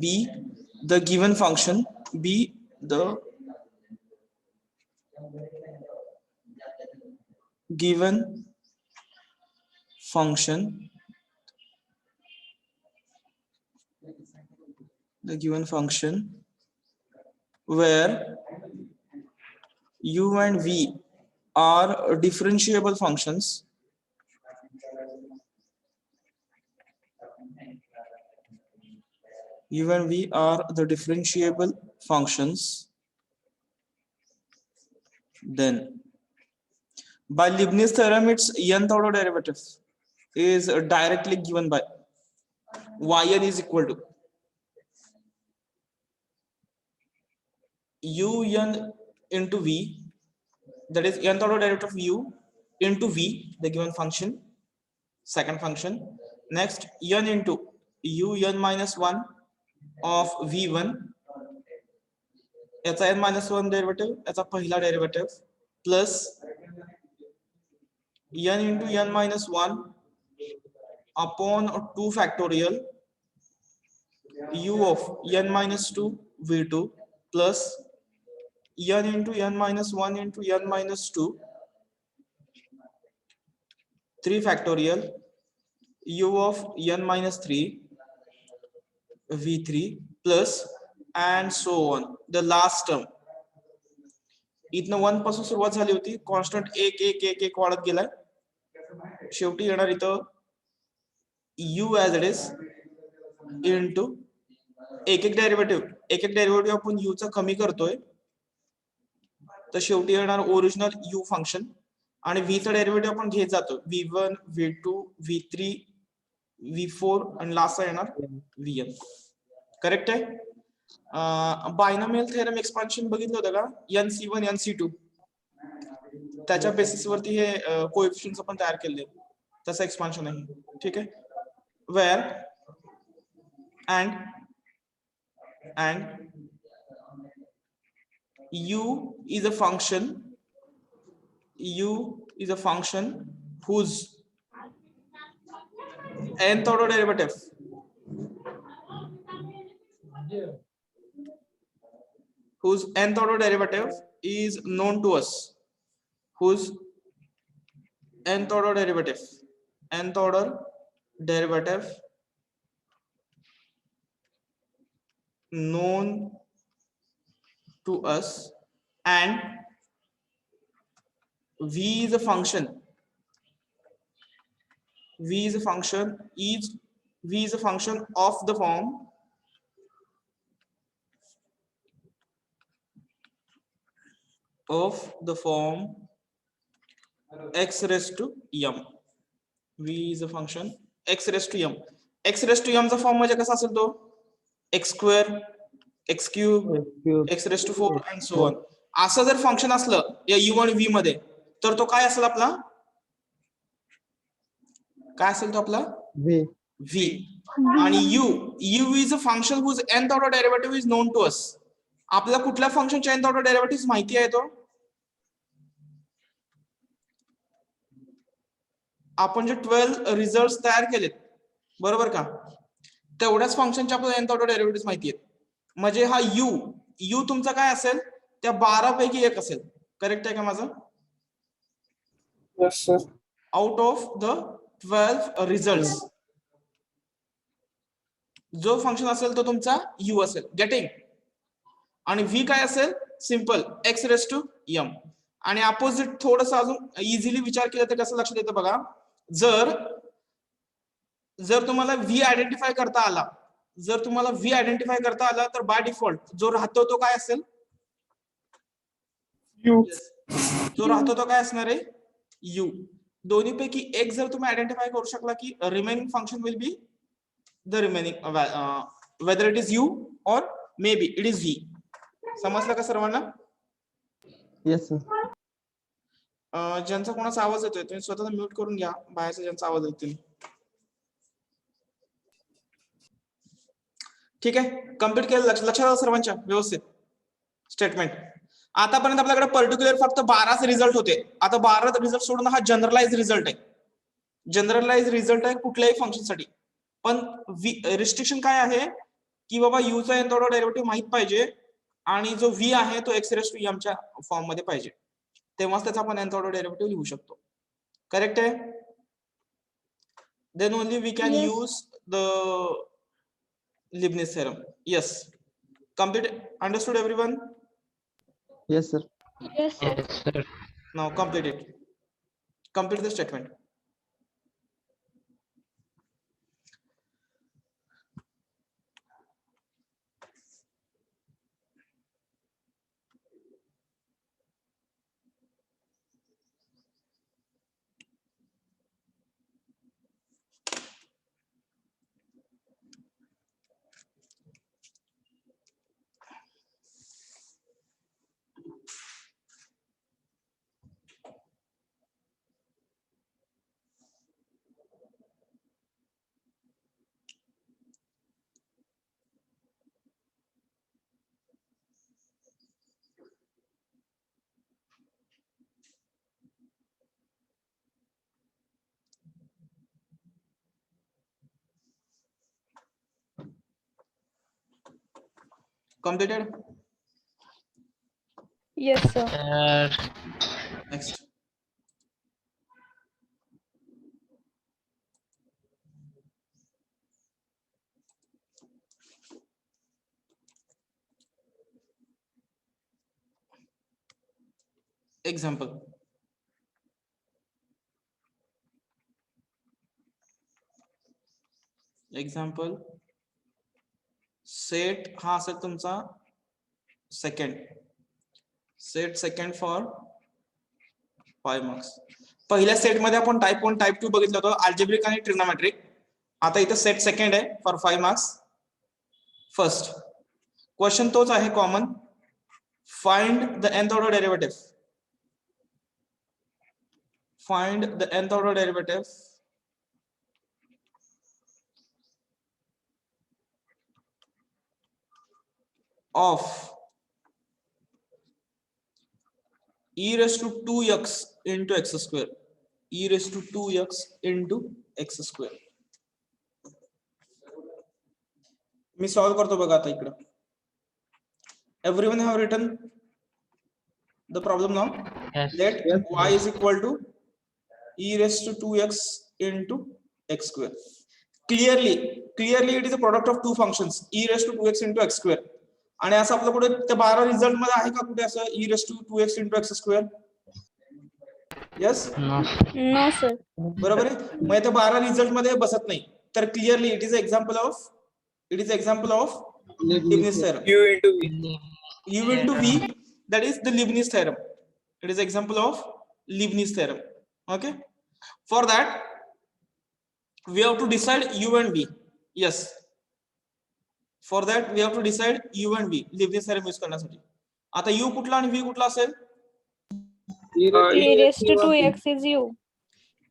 be the given function, be the given function, where u and v are differentiable functions, u and v are the differentiable functions, then by Leibniz theorem its nth order derivative is directly given by yn is equal to un into v, that is nth order derivative of u into v, the given function, second function. Next n into un minus 1 of v1, याचा n minus 1 derivative, याचा पहिला derivative, plus n into n minus 1 upon 2 factorial u of n minus 2 v2 plus n into n minus 1 into n minus 2 3 factorial u of n minus 3 v3 plus and so on the last term. इथनं 1 पासून सुरुवात झाली होती, constant 1 1 1 1 वाढत गेलाय, शेवटी येणार इथं u as it is into एक एक डेरिव्हेटिव्ह आपण u चा कमी करतोय, तर शेवटी येणार ओरिजिनल u फंक्शन, आणि v चा डेरिव्हेटिव्ह आपण घेत जातो, v1 v2 v3 v4 आणि लास्ट येणार vn. करेक्ट आहे. बायनॉमियल थेरम एक्सपान्शन बघितलं होतं का, nc1 nc2, त्याच्या बेसिस वरती हे कोएफिशिएंट्स आपण तयार केले, तसं एक्सपान्शन आहे. ठीक आहे. Where and u is a function whose nth order derivative is known to us, whose nth order derivative known to us, and v is a function of the form x raised to m. v is a function x raised to m. x raised to m चा form म्हणजे कसा असेल तो, x square, x cube, x raised to 4 and so on. असं जर function असलं या u आणि v मध्ये, तर तो काय असेल आपला, काय असेल तो आपला v. आणि u is a function whose nth order derivative is known to us. आपल्याला कुठल्या फंक्शनचे nth order derivatives माहिती आहे, तो आपण जे 12 रिझल्ट्स तयार केलेत, बरोबर का, तेवढ्याच फंक्शनचे आपल्याला nth order derivatives माहिती आहेत. म्हणजे हा u तुमचा काय असेल, त्या 12 पैकी एक असेल. करेक्ट आहे का माझं? Yes sir. Out of the 12 results जो फंक्शन असेल तो तुमचा u असेल. गेटिंग? आणि v काय असेल, simple x raise to m. आणि अपोजिट थोडस अजून इझिली विचार केला तर कसं लक्षात येतं बघा, जर तुम्हाला v आयडेंटिफाय करता आला, तर बाय डिफॉल्ट जो राहतो तो काय असेल, जो राहतो तो काय असणार आहे, u. दोन्ही पैकी एक जर तुम्ही आयडेंटिफाय करू शकला की remaining function will be the remaining, whether it is u और may be it is v. समजलं का सर्वांना? Yes sir. ज्यांचा कोणाचा आवाज येतोय तुम्ही स्वतःला म्यूट करून घ्या, बाहेरचा ज्यांचा आवाज येतोय. ठीक आहे, कम्प्लीट केलं. लक्षात सर्वांच्या व्यवस्थित स्टेटमेंट. आतापर्यंत आपल्याकडे पर्टिक्युलर फक्त 12च रिझल्ट होते. आता 12 रिझल्ट सोडून हा जनरलाइज रिझल्ट आहे. जनरलाइज रिझल्ट आहे कुठल्याही फंक्शन साठी. पण रिस्ट्रिक्शन काय आहे की बाबा u चा nth ऑर्डर डेरिव्हेटिव्ह माहित पाहिजे आणि जो v आहे तो x रेस टू m च्या फॉर्म मध्ये पाहिजे, तेव्हाच त्याचा आपण nth ऑर्डर डेरिव्हेटिव्ह लिहू शकतो. करेक्ट आहे? Then only we can Yes. Use the Leibniz theorem. Yes. Complete. Understood everyone? Yes, sir. Yes, sir. Yes, sir. Now complete it. Complete the statement. Completed? Yes, sir. Next. Example. Example. Set हा असेल तुमचा second. Set second for 5 marks. पहिल्या set मध्ये आपण type 1 type 2 बघितलं होतं, algebraic आणि trigonometric. आता इथं सेट सेकंड आहे फॉर 5 मार्क्स. फर्स्ट क्वेश्चन तोच आहे common. Find the nth order derivative. Find the nth order derivative of e raised to 2x into x square. E raised to 2x into x square. Me solve करतो बघा आता इकडं. Everyone have written the problem now? Yes. Let y is equal to e raised to 2x into x square. Clearly it is a product of two functions, e raised to 2x into x square. आणि असं आपलं कुठे त्या 12 result मध्ये आहे का कुठे असं e raised to 2x into x square? Yes? No. No, sir. बरोबर आहे. मग त्या 12 रिझल्ट मध्ये बसत नाही. तर clearly it is example of Leibniz theorem. U into V. U into V, that is the Leibniz theorem. It is example of Leibniz theorem. Okay, for that we have to decide u and v. Yes, for that we have to decide u and v Leibniz theorem use करण्यासाठी. आता u कुठला आणि v कुठला असेल? E raised to 2x is u.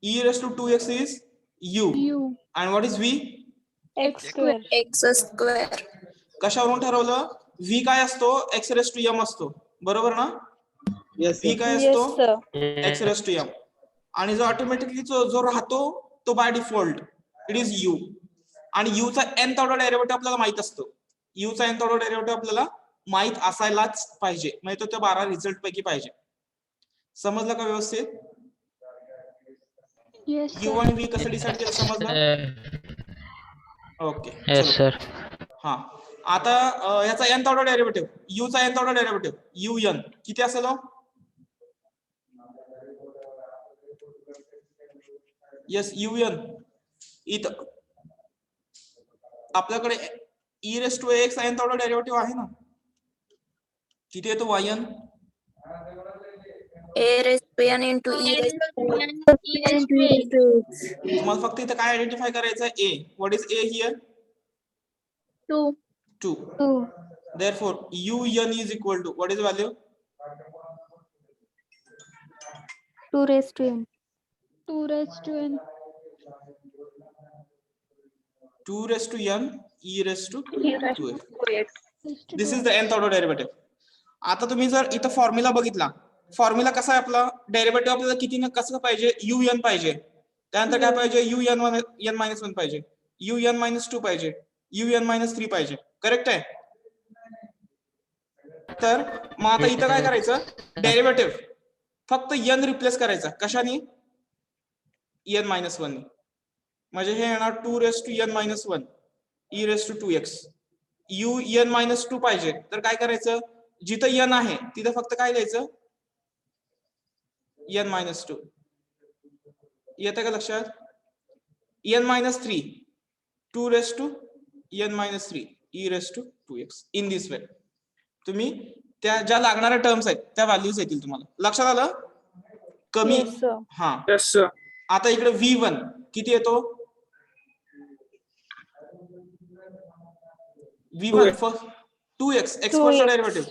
e raised to 2x is u. And what is v? X square. X square. कशावरून ठरवलं? v काय असतो? x raised to m असतो, बरोबर ना? Yes, v sir. काय Yes, असतो? sir. x raised to m. आणि जो ऑटोमॅटिकली जो राहतो तो by default it is u. आणि u चा nth ऑर्डर डेरिव्हेटिव्ह आपल्याला माहित असतो. u चा nth ऑर्डर डेरिव्हेटिव्ह आपल्याला माहित असायलाच पाहिजे, म्हणजे तो त्या 12 रिझल्ट पैकी पाहिजे. समजलं का व्यवस्थित? Yes, u आणि v कसं डिसाइड केलं समजलं? ओके. Yes, sir. हा, आता याचा nth ऑर्डर डेरिव्हेटिव्ह, u चा nth ऑर्डर डेरिव्हेटिव्ह un किती असेल? येस, un इथं आपल्याकडे e raised to ax nth order derivative आहे ना, किती येतो yn? A raised to n into e raised to तुम्हाला फक्त इथं काय आयडेंटिफाय करायचं आहे? a. What is a here? 2. Therefore un is equal to what is the value? 2 raised to n. 2 raised to n. 2 raised to n e raised to 2x. This is the nth order derivative. आता तुम्ही जर इथं formula बघितला, formula कसा आहे आपला? Derivative आपल्याला किती कसं पाहिजे? un पाहिजे. त्यानंतर काय पाहिजे? un n-1 पाहिजे. UN-2 पाहिजे, UN-3 पाहिजे. करेक्ट आहे. तर मग आता इथं काय करायचं, डेरिव्हेटिव्ह फक्त n रिप्लेस करायचा. कशाने? n-1 म्हणजे हे येणार 2n-1 e⁻²x. UN-2 पाहिजे तर काय करायचं, जिथं n आहे तिथं फक्त काय लिहायचं, n-2. येतं का लक्षात? n-3 2n-3 e⁻²x in this way. तुम्ही त्या ज्या लागणाऱ्या टर्म्स आहेत त्या व्हॅल्यूज येतील तुम्हाला. लक्षात आलं? कमी. Yes, sir. हा. आता इकडे v1 किती येतो? v1 first 2x x first derivative.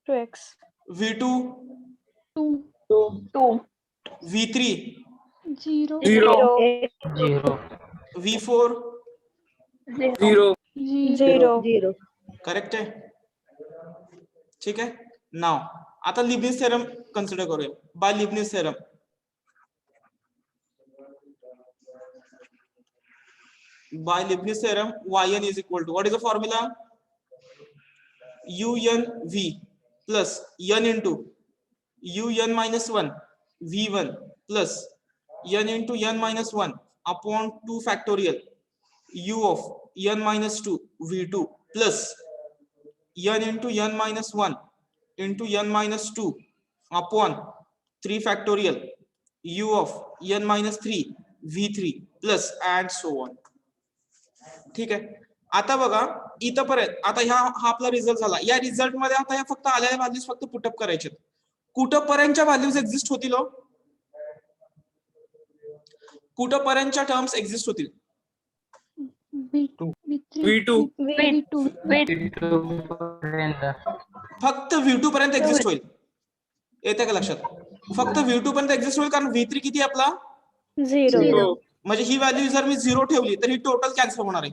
2x. v2 2. v3 0. v4 0. Correct आहे. ठीक आहे. नाव आता लिबनिझ थेरम कन्सिडर करूया. By Leibniz theorem yn is equal to, what is the formula? unv plus n into un-1 v1 plus n into n-1 upon 2 factorial u of n-2 v2 plus n into n-1 into n-2 upon 3 factorial u of n-3 v3 plus and so on. ठीक आहे. आता बघा इथपर्यंत, आता हा आपला result झाला. या रिझल्ट मध्ये आता या फक्त आलेल्या व्हॅल्यूज फक्त पुटअप करायचे. कुठपर्यंतच्या व्हॅल्यूज एक्झिस्ट होतील? कुठपर्यंतच्या टर्म्स एक्झिस्ट होतील? V2. फक्त v2 पर्यंत एक्झिस्ट होईल. येते का लक्षात? फक्त v2 पर्यंत एक्झिस्ट होईल, कारण v3 किती आपला 0. म्हणजे ही व्हॅल्यू जर मी 0 ठेवली तर ही टोटल कॅन्सल होणार आहे.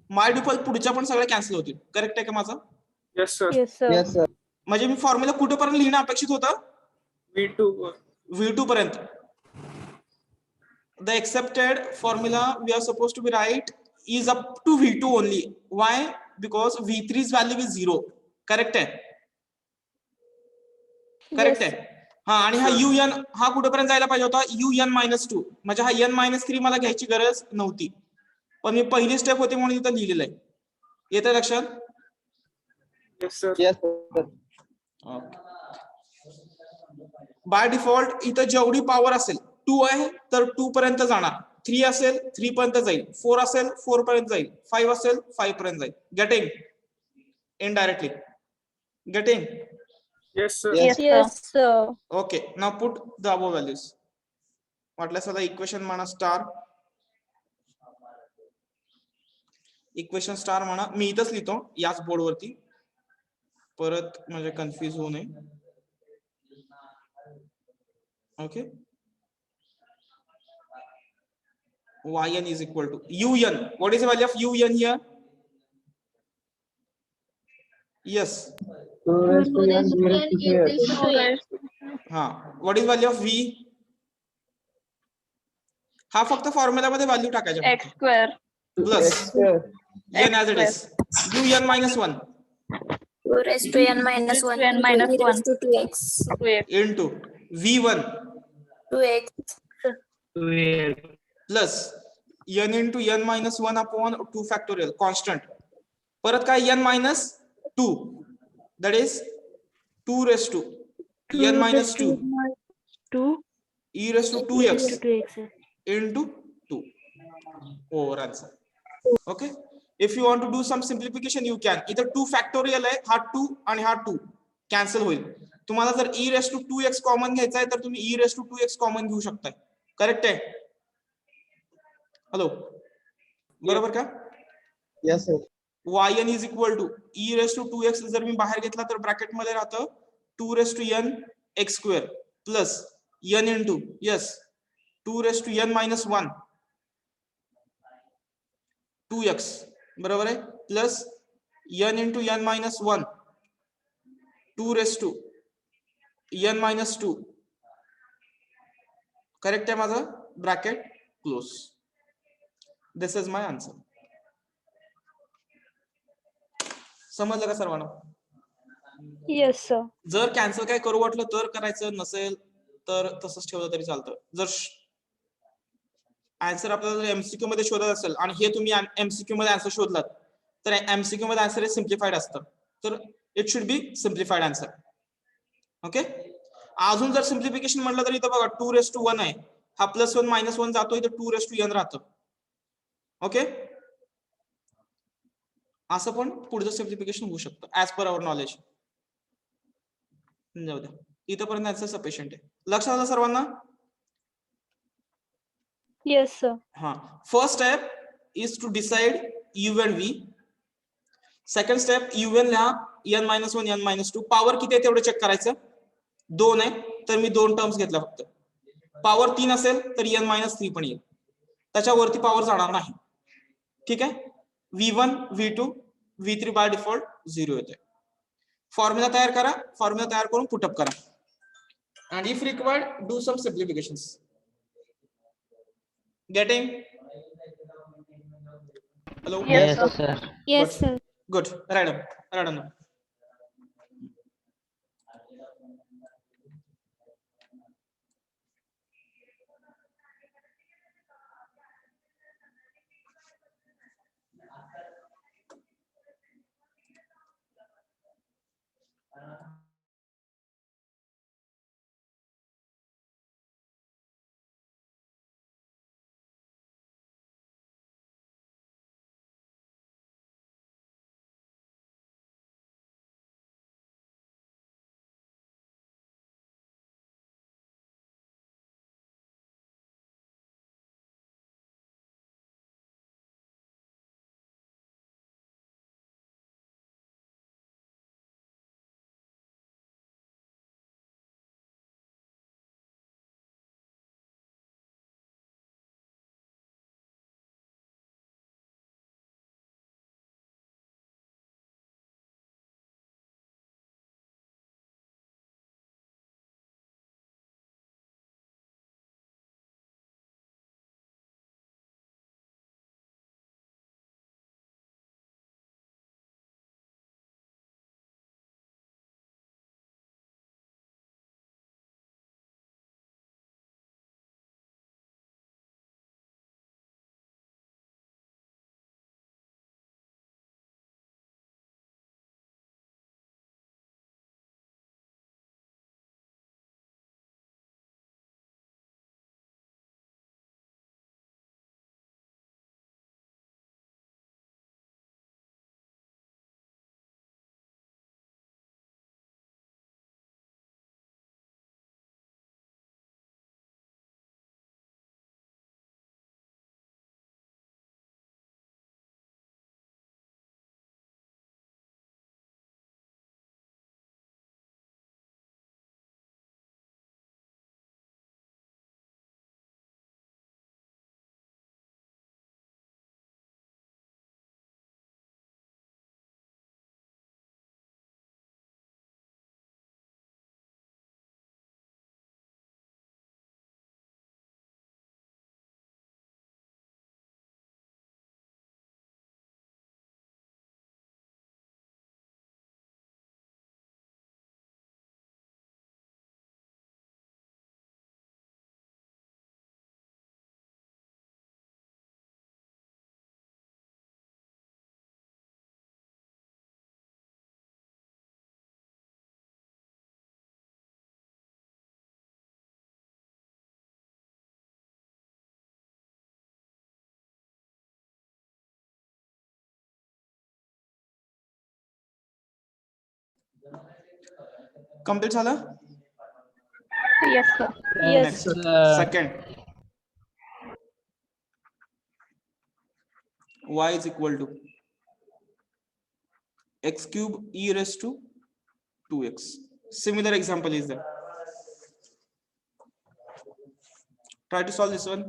माय डिफॉल्ट पुढच्या पण सगळ्या कॅन्सल होतील. करेक्ट आहे का माझं? Yes, sir. Yes, sir. म्हणजे मी फॉर्म्युला कुठपर्यंत लिहिणं अपेक्षित होतं? v2 पर्यंत. The accepted formula we are supposed to be right is up to v2 only. Why? Because v3's value is 0. Correct आहे? करेक्ट आहे. हा. आणि हा un हा कुठेपर्यंत जायला पाहिजे होता? un-2 म्हणजे हा n-3 मला घ्यायची गरज नव्हती, पण मी पहिली स्टेप होती म्हणून इथं लिहिलेलं आहे. येतं लक्षात? Yes, sir. बाय डिफॉल्ट इथं जेवढी पॉवर असेल 2 आहे तर 2 पर्यंत जाणार, 3 असेल 3 पर्यंत जाईल, 4 असेल 4 पर्यंत जाईल, 5 असेल 5 पर्यंत जाईल. Getting? Indirectly getting? Yes, sir. Yes, sir. Okay. Now put the above values. वाटल्यास आता इक्वेशन म्हणा स्टार. इक्वेशन स्टार म्हणा. मी इथंच लिहितो याच बोर्ड वरती, परत म्हणजे कन्फ्युज होऊ नये. Okay. yn is equal to un. What is the value of un here? Yes. 2n. हा. What is value of v? हा फक्त फॉर्म्युला मध्ये व्हॅल्यू टाकायच्या. X square. Plus Sir. n as it is. un-1 2n-1 into v1 2x plus n into n-1 upon 2 factorial constant. परत काय n-2 that is 2 raised to n-2 e⁻²x into 2 over answer. Okay. If you want to do some simplification you can. इथं 2 factorial आहे, हा 2 आणि हा 2 cancel होईल. तुम्हाला जर e⁻²x कॉमन घ्यायचा आहे तर तुम्ही e⁻²x कॉमन घेऊ शकताय. करेक्ट आहे? हॅलो, बरोबर का? Yes, sir. yn is equal to e⁻²x जर मी बाहेर घेतला तर ब्रॅकेट मध्ये राहतं 2n x² plus n into yes 2n-1 2x बरोबर आहे, plus n into n-1 2n-2 correct आहे माझं? Bracket close. This is my answer. समजलं का सर्वांना? Yes, sir. जर कॅन्सल काय करू वाटलं तर करायचं, नसेल तर तसंच ठेवलं तरी चालतं. जर आन्सर आपल्याला जर एमसीक्यू मध्ये शोधत असेल आणि हे तुम्ही एमसीक्यू मध्ये आन्सर शोधलात तर एमसीक्यू मध्ये आन्सर हे सिम्प्लिफाईड असतं, तर it should be simplified answer. Okay. अजून जर सिम्प्लिफिकेशन म्हटलं तर इथं बघा 2:1 आहे, हा +1 -1 जातो, इथं 2:n राहतं. ओके. असं पण पुढचं सिम्प्लिफिकेशन होऊ शकतं ऍज पर अवर नॉलेज. जाऊ द्या, इथंपर्यंत आन्सर सफिशियंट आहे. लक्षात आलं सर्वांना? Yes, sir. हाँ, first step is to decide u and v. Second step un लिहा, n-1 n-2. पॉवर किती आहे तेवढं चेक करायचं. 2 आहे तर मी 2 टर्म्स घेतल्या फक्त. पॉवर 3 असेल तर n-3 पण येईल, त्याच्यावरती पॉवर जाणार नाही. ठीक आहे. v1 v2 v3 by default 0 येते. फॉर्म्युला तयार करा, फॉर्म्युला तयार करून पुटअप करा, and if required do some simplifications. Getting? Hello? Yes, Yes, sir. sir. Yes, sir. Good. Right on. Right on. Complete झालं? Yes, sir. Yes, Yes. Next. sir. Second. Y is equal to x cube e raised to 2x. Similar example is there. Try to solve this one.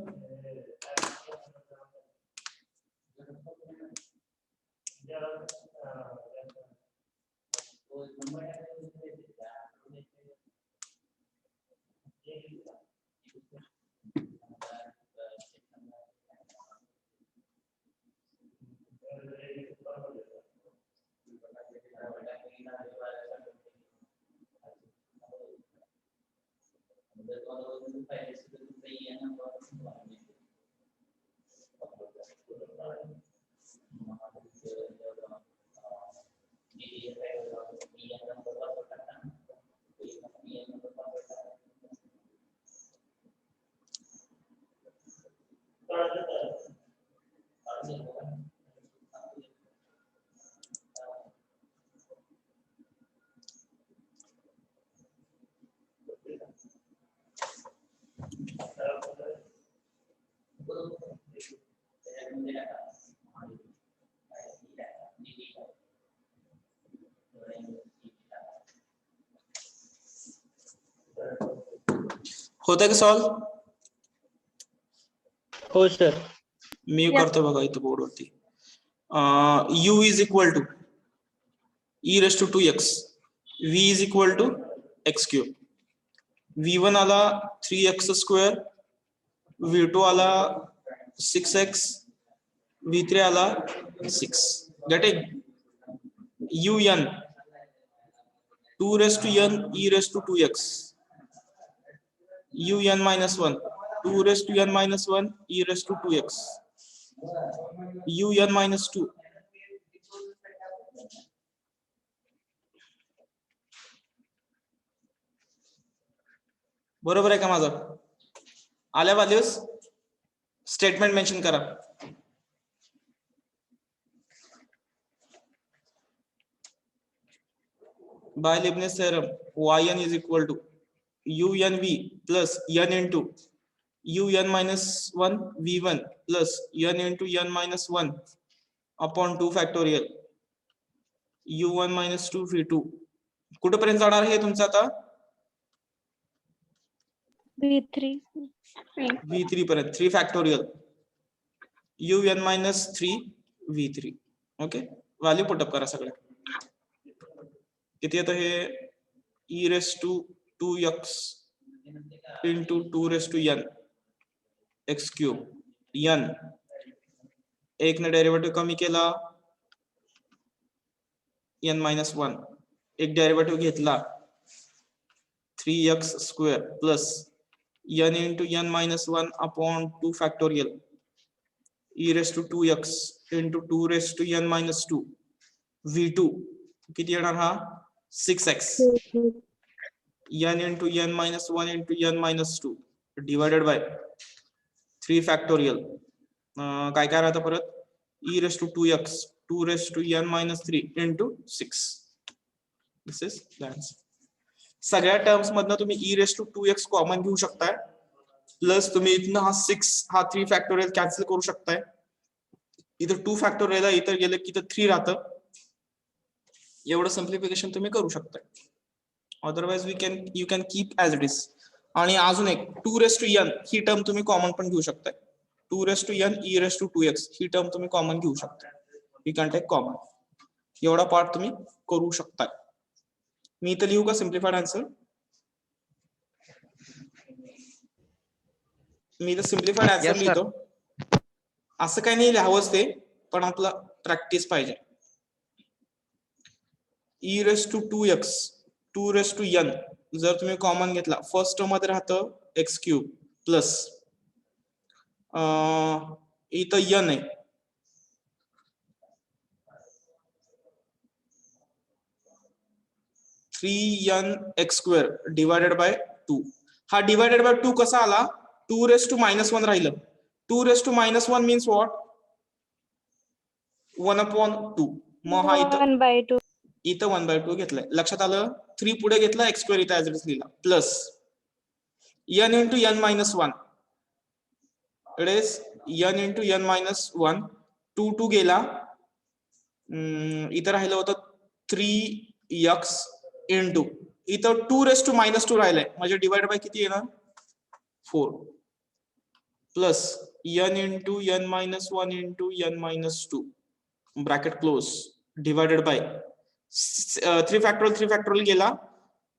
होतंय का solve? हो sir. मी करतो बघा इथं बोर्डवरती. u is equal to e raise to 2x, v is equal to x cube. v1 आला 3x square, v2 आला 6x, v3 आला 6. Getting? un 2 raised to n e raised to 2x, un minus 1 2 raised to n minus 1 e raised to 2x, un minus 2 बरोबर आहे का माझं? आल्या values statement mention करा. By Leibniz theorem, yn is equal to unv plus n into un minus 1 v1 plus n into n minus 1 upon 2 factorial u1 minus 2 v2. कुठपर्यंत जाणार आहे तुमचं आता? V3. v3 पर्यंत 3 factorial un minus 3 v3. Okay, value put up करा सगळ्या. किती येतं हे? e raise to 2x into 2 raise to n x cube n. एक ने डेरिवेटिव कमी केला n minus 1, एक डेरिवेटिव घेतला 3x square plus n into n minus 1 upon 2 factorial e raised to 2x into 2 raised to n minus 2 v2. किती येणार हा? 6x n into n minus 1 into n minus 2 divided by 3 factorial. काय काय राहतं परत? e raised to 2x 2 raised to n minus 3 into 6. This is the answer. सगळ्या terms मधनं तुम्ही e raised to 2x common घेऊ शकताय, प्लस तुम्ही इथनं हा 6 हा 3 फॅक्टोरियल कॅन्सल करू शकताय. इथं 2 फॅक्टोरियल इथं गेलं की इथं 3 राहतं. एवढं सिम्प्लिफिकेशन तुम्ही करू शकताय. Otherwise you can keep as it is. आणि अजून एक 2 रेस टू n ही टर्म तुम्ही कॉमन पण घेऊ शकताय. 2 raise to n e raise to 2x ही टर्म तुम्ही कॉमन घेऊ शकता. You can take common. एवढा पार्ट तुम्ही करू शकताय. मी इथं लिहू का सिम्प्लिफाईड आन्सर? मी इथं सिम्प्लिफाईड आन्सर Yes, sir. लिहितो. असं काही नाही लिहावंच ते, पण आपलं प्रॅक्टिस पाहिजे. e raise to 2x 2 raise to n जर तुम्ही कॉमन घेतला, फर्स्ट टर्म मध्ये राहतं x क्यूब प्लस इथं n आहे, n x square divided by 2. हा डिवायडेड बाय 2 कसा आला? 2 रेस टू मायनस 1 राहिलं. 2 raise to minus 1 means what? 1/2. मग हा इथं 1/2. इथं 1/2 घेतलाय. लक्षात आलं? 3 पुढे घेतला, x स्क्वेअर इथं ऍज इट इज लिहिला, plus n into n minus 1. It is n into n minus 1. 2 गेला, इथं राहिलं होतं 3x into इथं 2 रेस टू मायनस 2 राहिलंय, म्हणजे डिवाइड बाय किती येणार? 4 plus n into n minus 1 into n minus 2 bracket close divided by 3 factorial गेला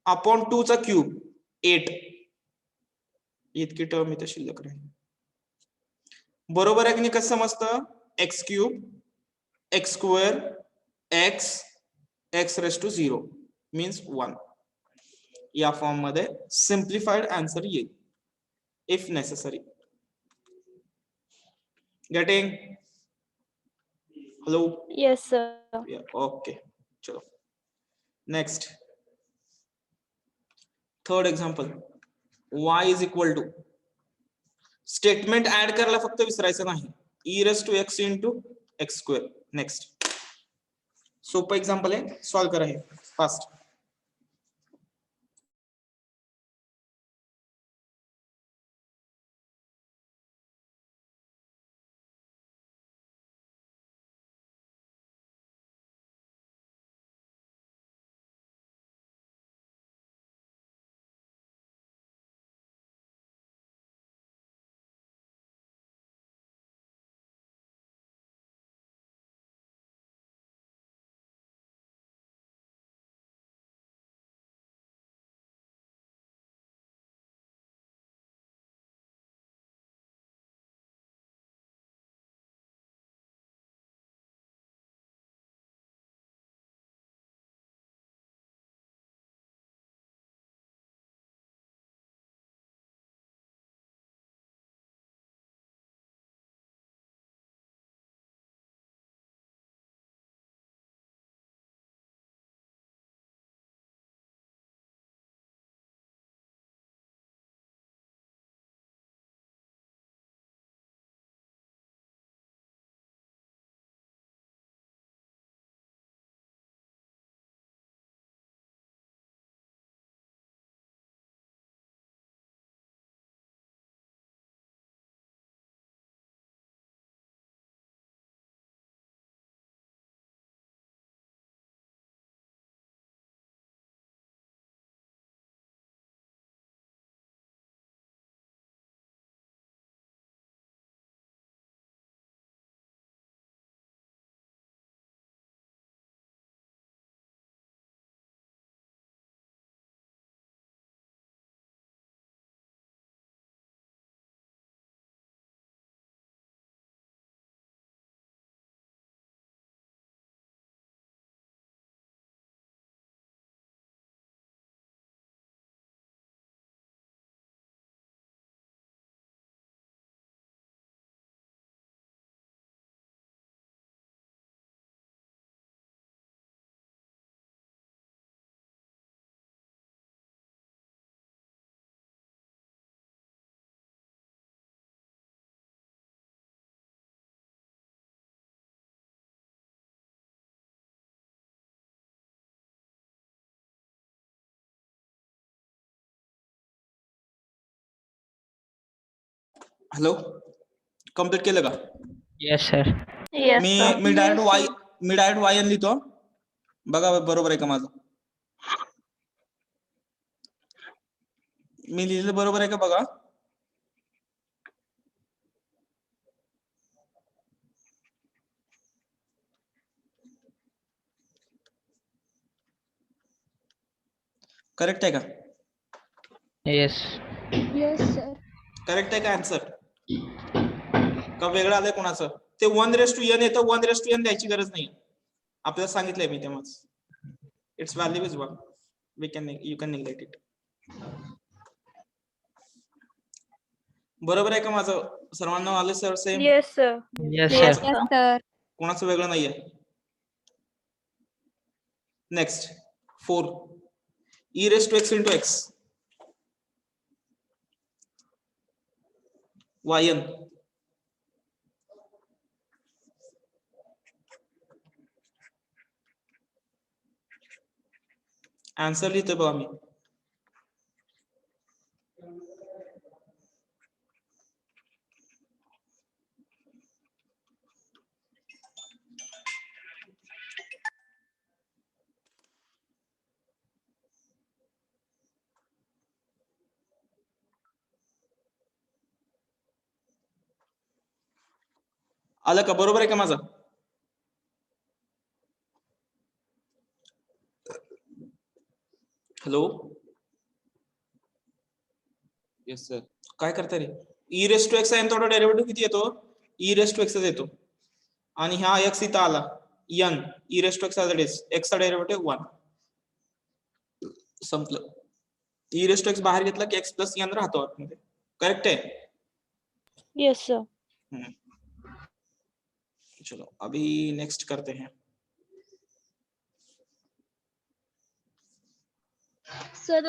अपॉन 2 चा क्यूब 8. इतकी टर्म इथे शिल्लक राहील. बरोबर आहे की नाही? कसं समजतं? x cube x square x raise to 0 means 1. या फॉर्म मध्ये सिम्प्लिफाईड आन्सर येईल if necessary. Getting? Hello? Yes, sir. Okay, चलो next. Third example. y is equal to, statement add करायला फक्त विसरायचं नाही, e raise to x into x square. Next सोपं example आहे, सॉल्व करा हे फास्ट. हॅलो, कम्प्लीट केलं का? Yes, sir. Yes, मी sir. मी डायरेक्ट वायन लिहितो. बघा बरोबर आहे का माझं? मी लिहिलं बरोबर आहे का बघा? करेक्ट आहे का? Yes. Yes, sir. करेक्ट आहे का आन्सर? का वेगळं आलंय कोणाचं? ते 1:n येतं, 1:n द्यायची गरज नाही. आपल्याला सांगितलंय मी तेव्हाच. It's value is 1. You can neglect it. बरोबर आहे का माझं? सर्वांना आलं sir same? Yes, sir. Yes, Yes, sir. sir. कोणाचं वेगळं नाहीये. Next 4. e raised to x into x. yn. Answer लिहितोय बघा मी. आलं का? बरोबर आहे का माझं? Hello, yes sir. काय करताय रे? e raised to x आहे, थोडा डेरिव्हेटिव्ह किती येतो? e raised to x येतो. आणि हा x इथं आला n, e raised to x as it is, x चा डेरिव्हेटिव्ह 1. संपलं. e raised to x बाहेर घेतला की x plus n राहतो आतमध्ये. करेक्ट आहे? Yes, sir. चलो अभी नेक्स्ट करते हैं. सर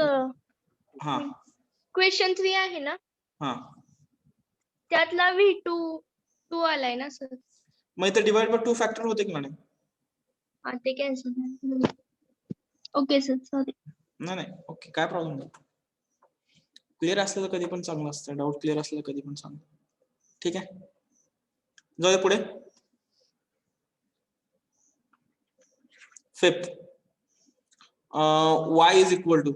हाँ क्वेश्चन 3 आहे ना, हाँ, त्यातला V2 आलाय ना सर? मग इथे डिवाइड बाय 2 फॅक्टर होते की नाही? हा, ते कॅन्सल. Okay sir, sorry. नाही ओके, काय प्रॉब्लेम नाही. क्लिअर असलेलं कधी पण चांगलं असतं. डाऊट क्लिअर असलेलं कधी पण चांगलं. ठीक आहे, जाऊया पुढे. 5th, y is equal to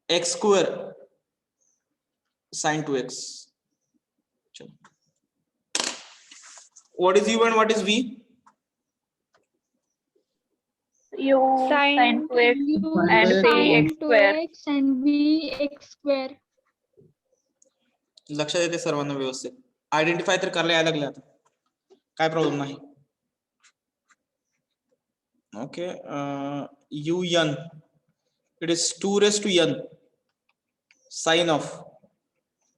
x square sin 2x. What is u and what is v? U sin 2x and Sin px square. 2x and bx square. लक्षात येते सर्वांना व्यवस्थित? आयडेंटिफाय तर करायला यायला लागले आता, काय प्रॉब्लेम नाही. Okay, un it is 2 raised to n sin of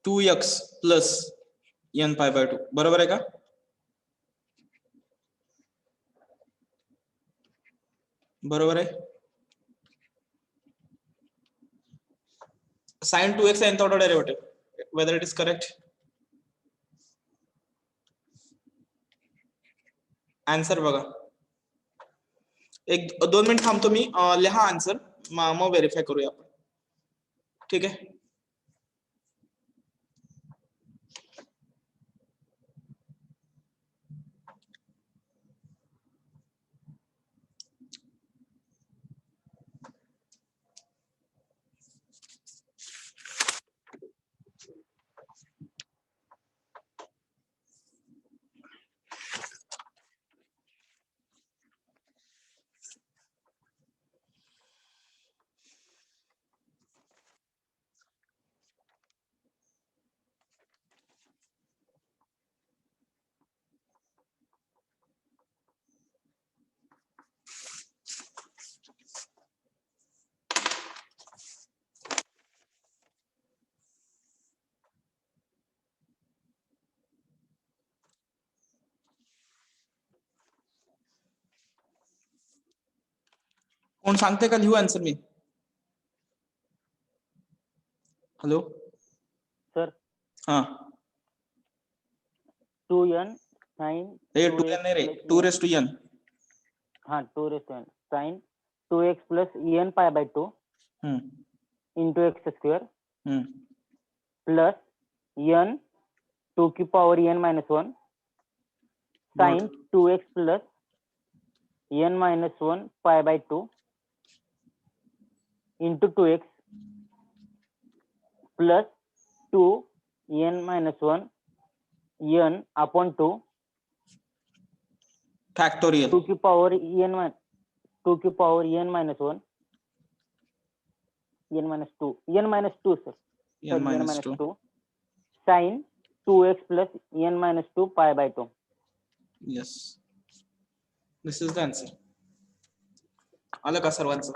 2x plus n pi by 2. बरोबर आहे का? बरोबर आहे. sin 2x आहे nth order derivative. whether it is correct? Answer बघा. 1-2 मिनिट थांबतो मी. लिहा आन्सर, मग व्हेरीफाय करूया आपण. ठीक आहे. कोण सांगते का लिहू आन्सर मी? हॅलो सर, हा, 2n sin 2n नाही रे, 2 raised to n. हाँ 2 raised to n sin 2x plus en pi by 2 into x square plus n 2 की power n minus 1 sin 2x plus n minus 1 pi by 2 into 2x plus 2 n minus 1 n upon 2 factorial 2 की power n min 2 की power n minus 1 n minus 2 sir n minus 2 2 sin 2x plus n minus 2 pi by 2 yes this is the answer आलं का सर्वांचं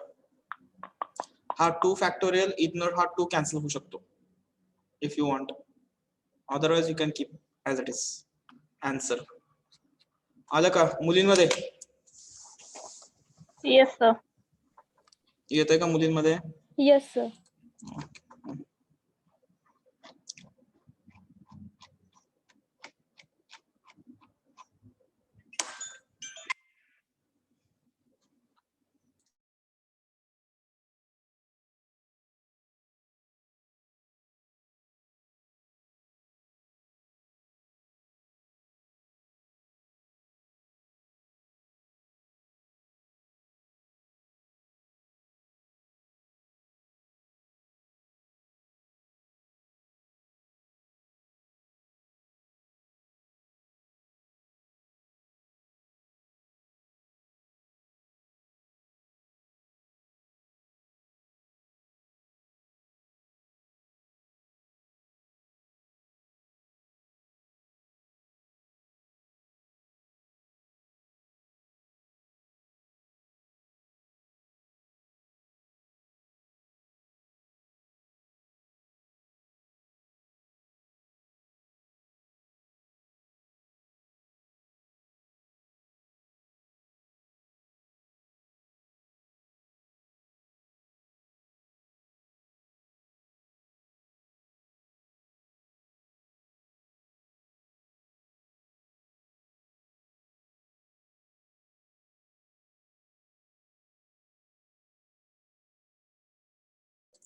हा 2 factorial इथनं हा 2 cancel होऊ शकतो if you want otherwise you can keep as it is answer आलं का मुलींमध्ये Yes, sir. येतंय का मुलींमध्ये Yes, sir.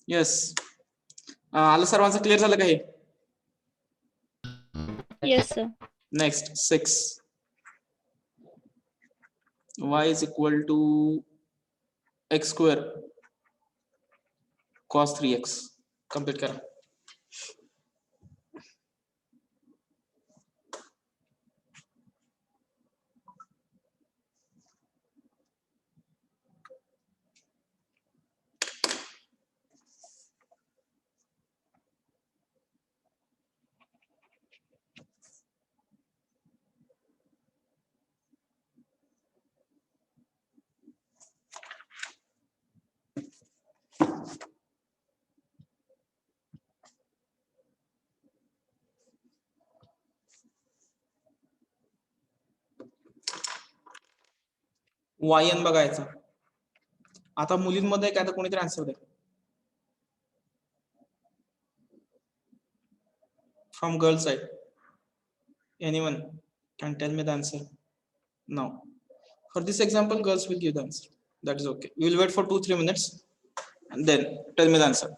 येस आलं सर्वांचं क्लिअर झालं का हे Yes, sir. Next 6 y is equal to x square cos 3x complete करा yn बघायचा आता मुलींमध्ये काय तर कोणीतरी आन्सर द्या from girl side anyone can tell me the answer no for this example girls will give the answer that is okay we will wait for 2-3 minutes and then tell me the answer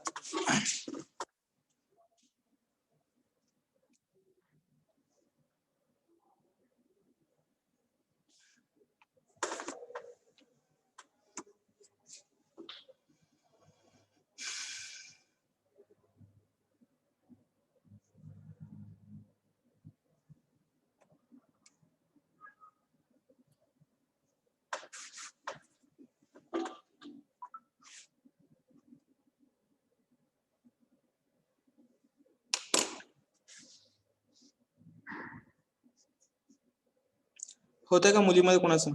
होतंय का मुलीमध्ये कोणाचं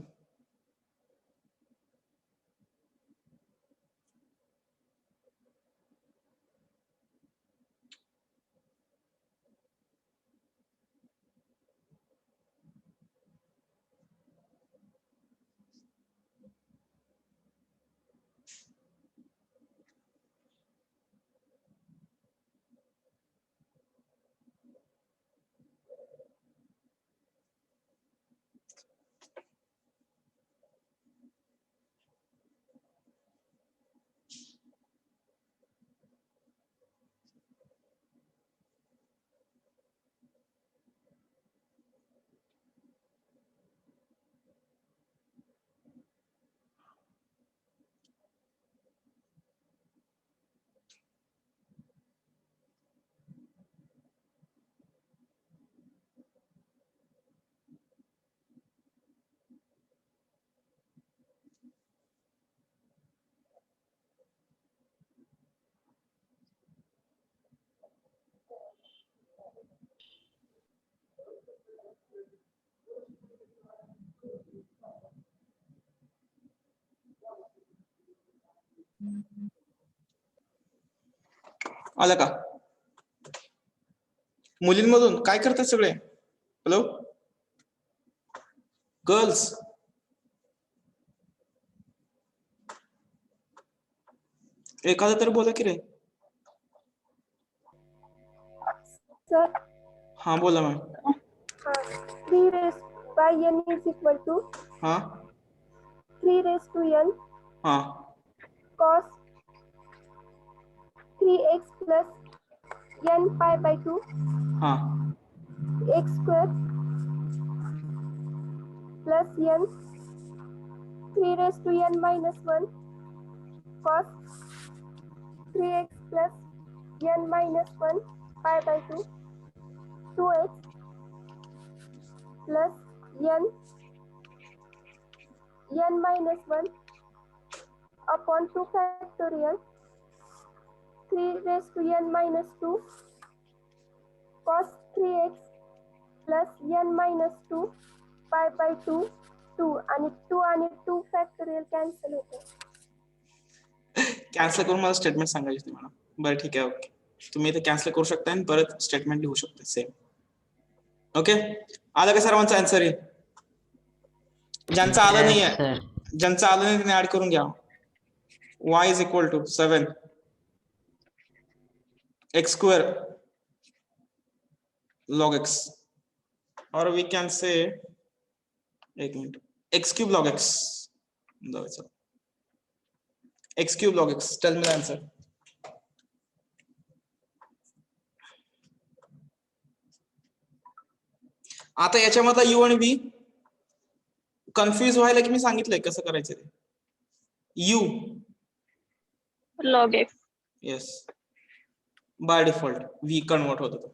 आलं का? मुलींमधून काय करतात सगळे? Hello girls, एखादं तर बोला की रे. Sir, हा बोला ma'am. 3 raised by n is equal to हा 3 raised to n हा cos 3x plus n pi by 2 हा x square plus n 3 raised to n minus 1 cos 3x plus n minus 1 pi by 2 2x plus n minus 1 upon 2 factorial 3 raised to n minus 2 cos 3x plus n minus 2 pi by 2 2 आणि 2 factorial cancel होते. Cancel करून मला statement सांगायची होती मला. बरं ठीक आहे, ओके. तुम्ही इथे कॅन्सल करू शकता आणि परत स्टेटमेंट लिहू शकता सेम. ओके, आलं का सर्वांचा आन्सर? आहे ज्यांचं आलं Yes, नाहीये, sir. ज्यांचं आलं नाही त्यांनी ऍड करून घ्या. y is equal to 7 x square log x, or we can say एक minute x cube log x. x cube log x. Tell me the answer. आता याच्यामधला u आणि v कन्फ्युज व्हायला की मी सांगितलंय कसं करायचं ते. u log x. Yes, by default v convert होत होतं.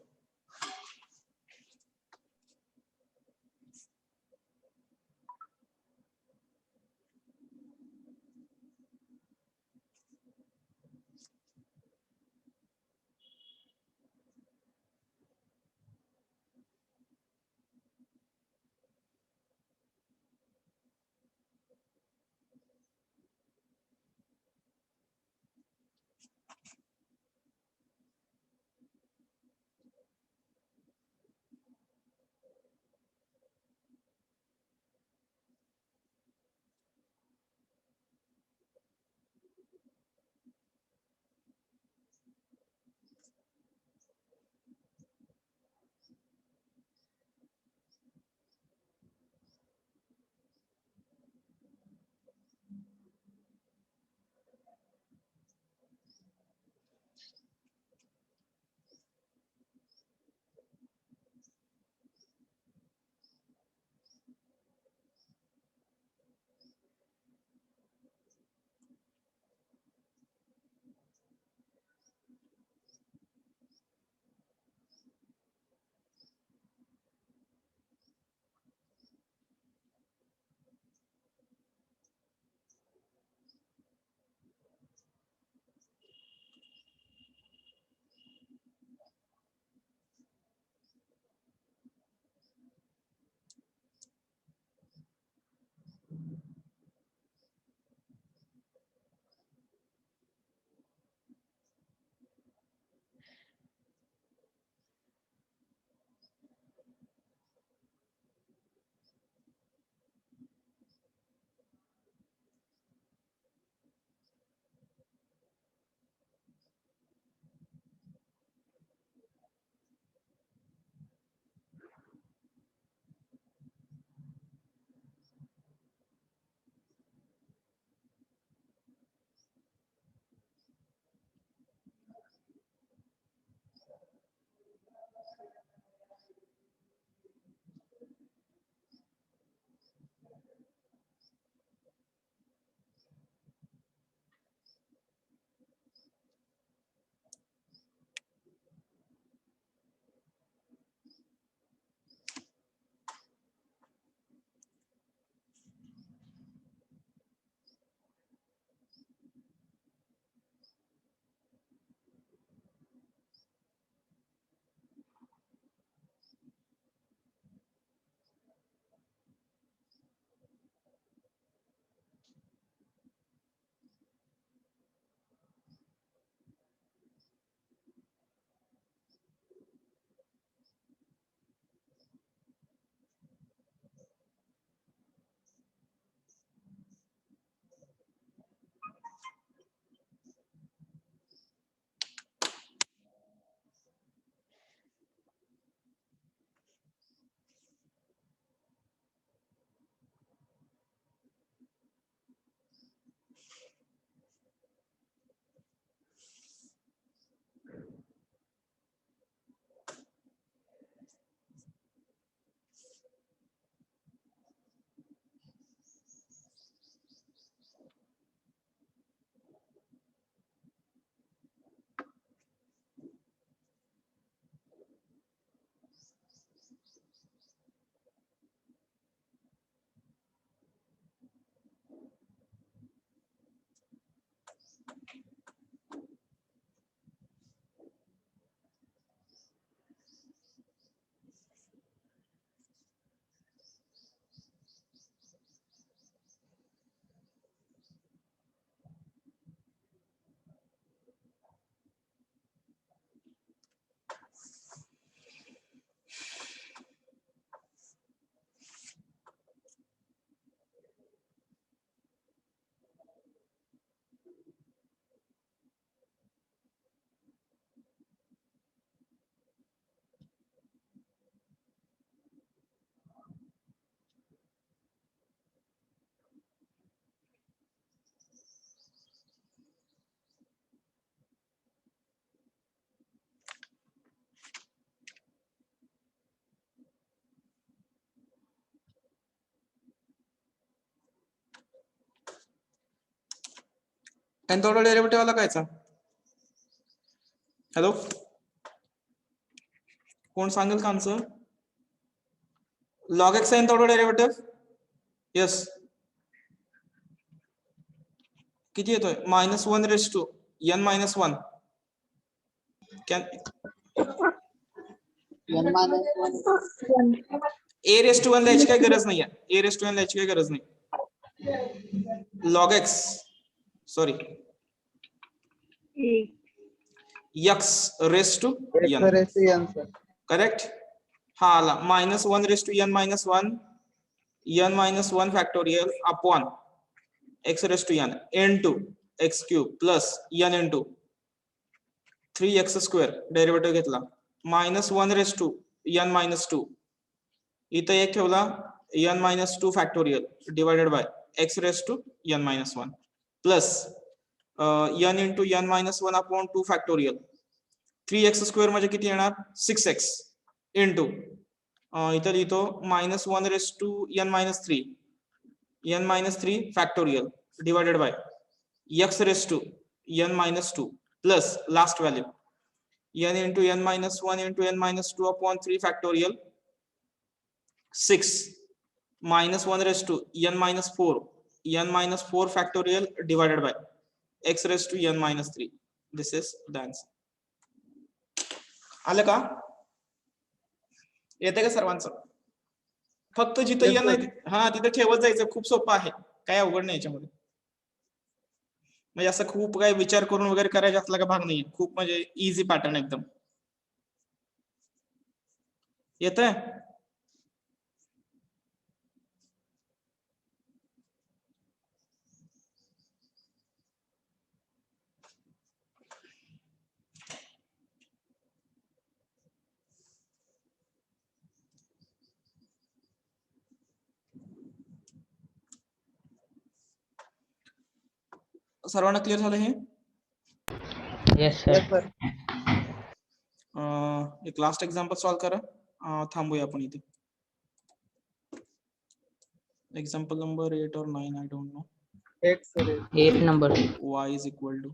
nth ऑर्डर डेरिव्हेटिव्ह आला कायचा? हॅलो, कोण सांगेल का answer? Log x nth order derivative. Yes, किती येतोय? -1 raise to n minus 1. Can a raise to 1 लिहायची काही गरज नाहीये. ए रेस टू 1 लिहायची काही गरज नाही. Log x, sorry, x raise to n. Correct. हा आला -1 raise to n minus 1 n minus 1 factorial upon x raise to n n2 x cube plus n into 3x square derivative घेतला -1 raise to n minus 2. इथं एक ठेवला n minus 2 factorial divided by x raise to n minus 1 plus n into n minus 1 upon 2 factorial. 3x square म्हणजे किती येणार? 6x into इथं लिहितो -1 raise to n minus 3 factorial divided by x raise to n minus 2 plus last value n into n minus 1 into n minus 2 upon 3 factorial 6 minus 1 raised to n minus 4 factorial divided by x raised to n minus 3. This is the answer. आलं का? येते का सर्वांचं? फक्त जिथं n आहे हा तिथं ठेवत जायचं. खूप सोपं आहे, काय अवघड नाही याच्यामध्ये. म्हणजे असं खूप काही विचार करून वगैरे करायचा असला का भाग नाही. खूप म्हणजे इझी पॅटर्न एकदम. येतंय? सर्वांना क्लिअर झालं हे? Yes, sir. एक लास्ट एक्झाम्पल सॉल्व करा. थांबूया आपण इथे. Example number 8 or 9, I don't know. 8 number. Y is equal to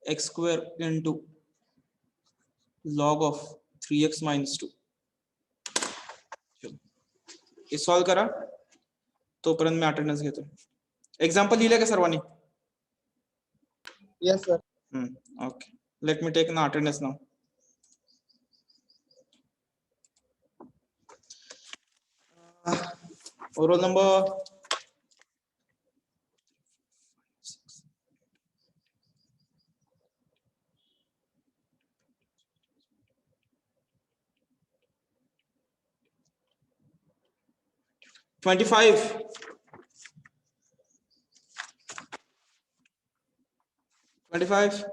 x square into log of 3x minus 2. हे सॉल्व करा, तोपर्यंत मी अटेंडन्स घेतो. एक्झाम्पल लिहिले का सर्वांनी? Yes, sir. Okay. Let me take an attendance now. Roll number 25. 25,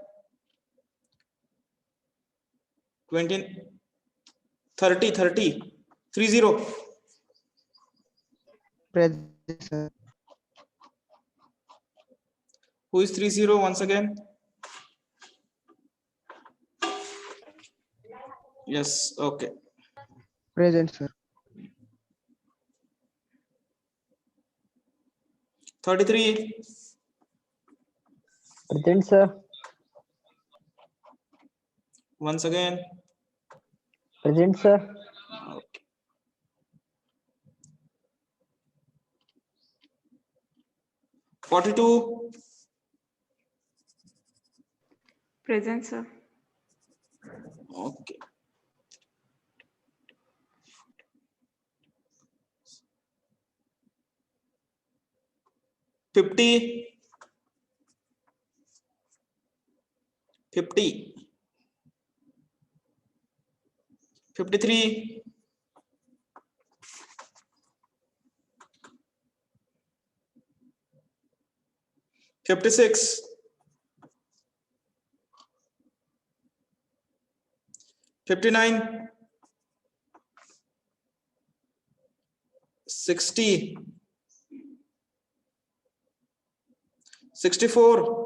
20, 30, 30. Present, sir. Who is 30 once again? Yes, okay. Present, sir. 33. Present, sir. Once again. Present, sir. Okay. 42. Present, sir. Okay. 50. 50. 53. 56. 59. 60. 64.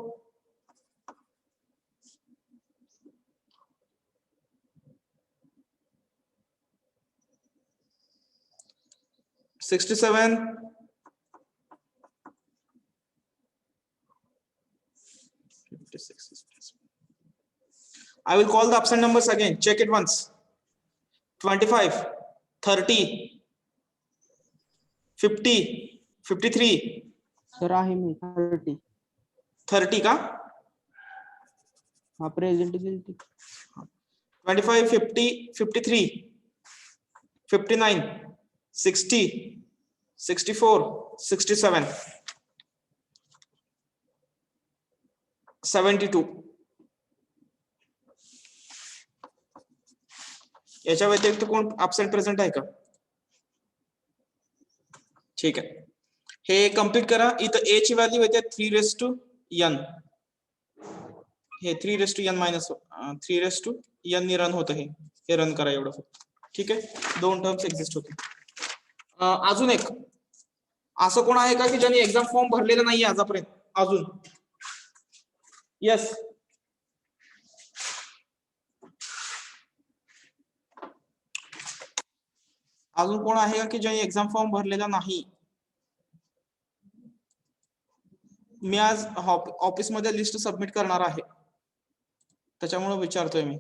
67. I will call the absent numbers again. Check it once. 25, 30, 50, 53. Sir आहे मी 30. 30 का? हा present दिली 25, 50, 53, 59, 60, 64, 67, 72. याच्या व्यतिरिक्त कोण absent present आहे का? ठीक आहे, हे कम्प्लीट करा. इथं ए ची व्हॅल्यू येते 3n. हे 3n नि रन होतं. हे रन करा एवढं फक्त. ठीक आहे, 2 टर्म्स एक्झिस्ट होते. अजून एक असं कोण आहे का की ज्यांनी एक्झाम फॉर्म भरलेला नाहीये आजपर्यंत अजून? यस, अजून कोण आहे का की ज्यांनी एक्झाम फॉर्म भरलेला नाही? मी आज ऑफिसमध्ये लिस्ट सबमिट करणार आहे, त्याच्यामुळे विचारतोय मी.